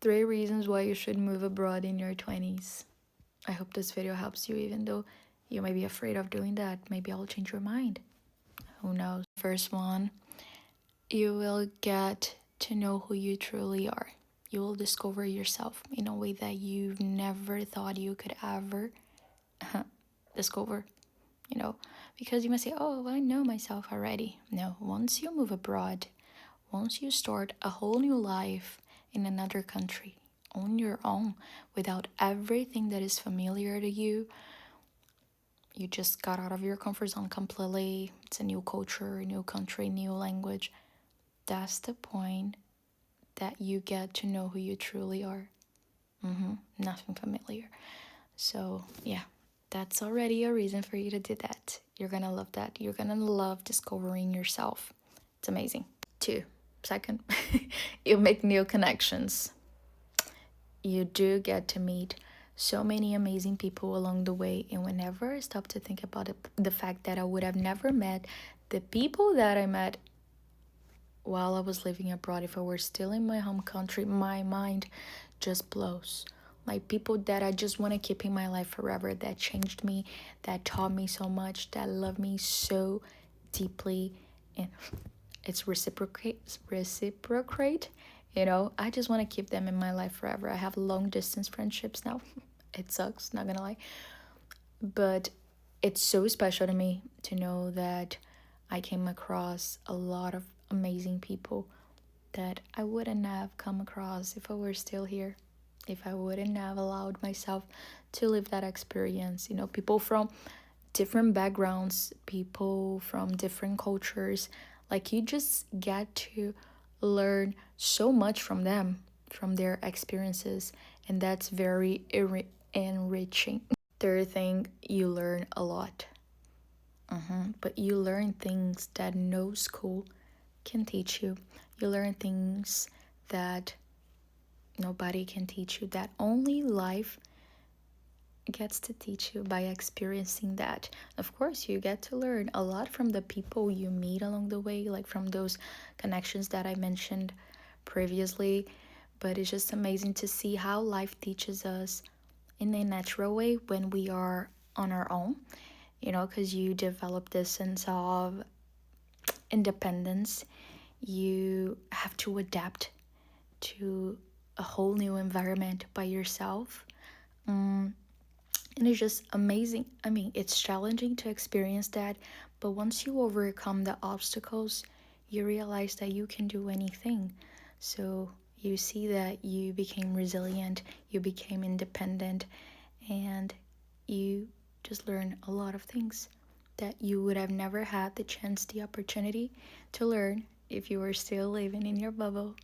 3 reasons why you should move abroad in your 20s. I hope this video helps you, even though you may be afraid of doing that. Maybe I'll change your mind. Who knows? First one, you will get to know who you truly are. You will discover yourself in a way that you've never thought you could ever discover, you know, because you might say, oh, I know myself already. No, once you move abroad, once you start a whole new life in another country on your own without everything that is familiar to you, you just got out of your comfort zone completely. It's a new culture, a new country, new language. That's the point that you get to know who you truly are. Nothing familiar. So, yeah, that's already a reason for you to do that. You're gonna love that. You're gonna love discovering yourself. It's amazing. Two, second, you make new connections. You do get to meet so many amazing people along the way. And whenever I stop to think about it, the fact that I would have never met the people that I met while I was living abroad, if I were still in my home country, my mind just blows. Like people that I just want to keep in my life forever, that changed me, that taught me so much, that loved me so deeply, and it's reciprocate. I just want to keep them in my life forever. I have long distance friendships now. It sucks, not gonna lie, but it's so special to me to know that I came across a lot of amazing people that I wouldn't have come across if I were still here, if I wouldn't have allowed myself to live that experience. People from different backgrounds, people from different cultures, like you just get to learn so much from them, from their experiences, and that's very enriching. Third thing, you learn a lot. But you learn things that no school can teach you. You learn things that nobody can teach you, that only life gets to teach you by experiencing that. Of course, you get to learn a lot from the people you meet along the way, like from those connections that I mentioned previously. But it's just amazing to see how life teaches us in a natural way when we are on our own, because you develop this sense of independence. You have to adapt to a whole new environment by yourself. And it's just amazing. I mean, it's challenging to experience that, but once you overcome the obstacles, you realize that you can do anything. So you see that you became resilient, you became independent, and you just learn a lot of things that you would have never had the chance, the opportunity to learn if you were still living in your bubble.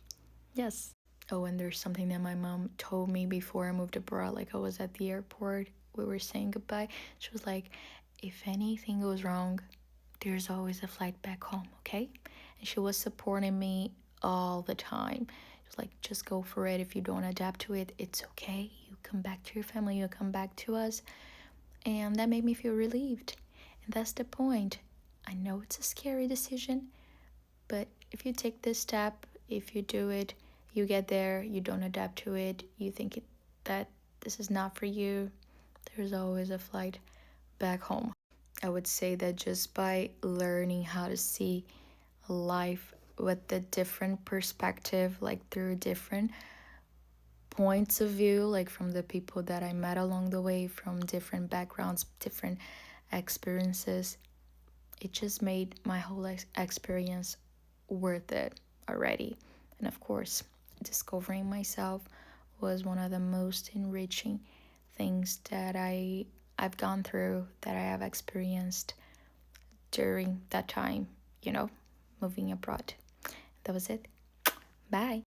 Yes. Oh, and there's something that my mom told me before I moved abroad. Like, I was at the airport, we were saying goodbye. She was like, if anything goes wrong, there's always a flight back home, okay? And she was supporting me all the time. She was like, just go for it. If you don't adapt to it, it's okay. You come back to your family, you come back to us. And that made me feel relieved. And that's the point. I know it's a scary decision, but if you take this step, if you do it, you get there, you don't adapt to it, you think that this is not for you, there's always a flight back home. I would say that just by learning how to see life with a different perspective, like through different points of view, like from the people that I met along the way, from different backgrounds, different experiences, it just made my whole experience worth it already. And of course, discovering myself was one of the most enriching things that I've gone through, that I have experienced during that time, moving abroad. That was it. Bye.